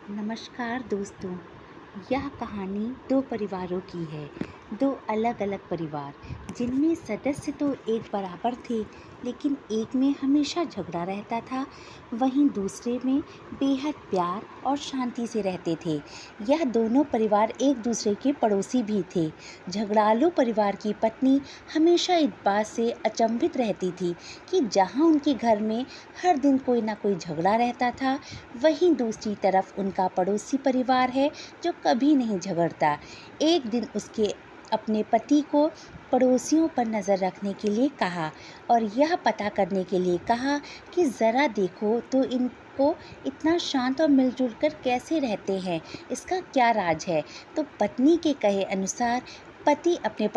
नमस्कार दोस्तों। यह कहानी दो परिवारों की है। दो अलग अलग परिवार जिनमें सदस्य तो एक बराबर थे, लेकिन एक में हमेशा झगड़ा रहता था, वहीं दूसरे में बेहद प्यार और शांति से रहते थे। यह दोनों परिवार एक दूसरे के पड़ोसी भी थे। झगड़ालू परिवार की पत्नी हमेशा इस बात से अचंभित रहती थी कि जहाँ उनके घर में हर दिन कोई ना कोई झगड़ा रहता था, वहीं दूसरी तरफ उनका पड़ोसी परिवार है जो कभी नहीं झगड़ता। एक दिन उसके अपने पति को पड़ोसियों पर नज़र रखने के लिए कहा और यह पता करने के लिए कहा कि ज़रा देखो तो इनको इतना शांत और मिलजुल कर कैसे रहते हैं, इसका क्या राज है। तो पत्नी के कहे अनुसार पति अपने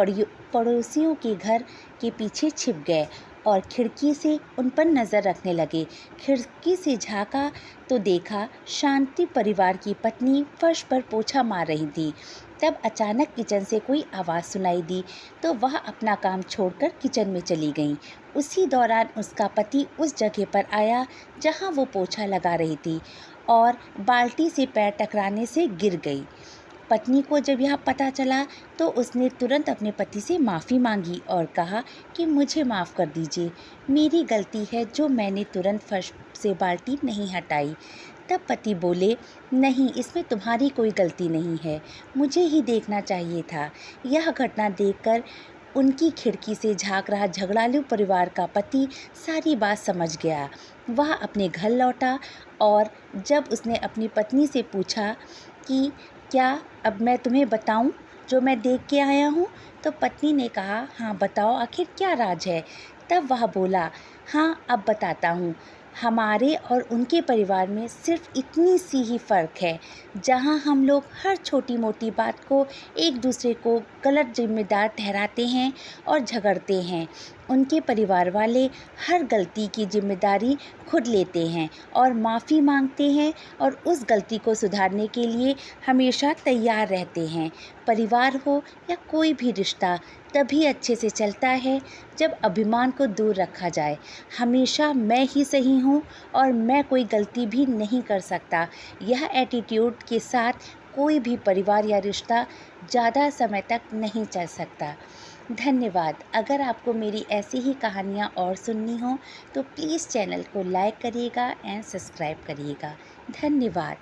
पड़ोसियों के घर के पीछे छिप गए और खिड़की से उन पर नज़र रखने लगे। खिड़की से झांका तो देखा शांति परिवार की पत्नी फर्श पर पोछा मार रही थी। तब अचानक किचन से कोई आवाज़ सुनाई दी तो वह अपना काम छोड़कर किचन में चली गई। उसी दौरान उसका पति उस जगह पर आया जहां वो पोछा लगा रही थी और बाल्टी से पैर टकराने से गिर गई। पत्नी को जब यह पता चला तो उसने तुरंत अपने पति से माफ़ी मांगी और कहा कि मुझे माफ़ कर दीजिए, मेरी गलती है जो मैंने तुरंत फर्श से बाल्टी नहीं हटाई। तब पति बोले, नहीं, इसमें तुम्हारी कोई गलती नहीं है, मुझे ही देखना चाहिए था। यह घटना देखकर उनकी खिड़की से झांक रहा झगड़ालू परिवार का पति सारी बात समझ गया। वह अपने घर लौटा और जब उसने अपनी पत्नी से पूछा कि क्या अब मैं तुम्हें बताऊं जो मैं देख के आया हूं, तो पत्नी ने कहा, हाँ बताओ, आखिर क्या राज है। तब वह बोला, हाँ अब बताता हूँ। हमारे और उनके परिवार में सिर्फ इतनी सी ही फ़र्क है, जहाँ हम लोग हर छोटी मोटी बात को एक दूसरे को गलत जिम्मेदार ठहराते हैं और झगड़ते हैं। उनके परिवार वाले हर गलती की जिम्मेदारी खुद लेते हैं और माफ़ी मांगते हैं और उस गलती को सुधारने के लिए हमेशा तैयार रहते हैं। परिवार हो या कोई भी रिश्ता तभी अच्छे से चलता है जब अभिमान को दूर रखा जाए। हमेशा मैं ही सही हूँ और मैं कोई गलती भी नहीं कर सकता, यह एटीट्यूड के साथ कोई भी परिवार या रिश्ता ज़्यादा समय तक नहीं चल सकता। धन्यवाद। अगर आपको मेरी ऐसी ही कहानियाँ और सुननी हो तो प्लीज़ चैनल को लाइक करिएगा एंड सब्सक्राइब करिएगा। धन्यवाद।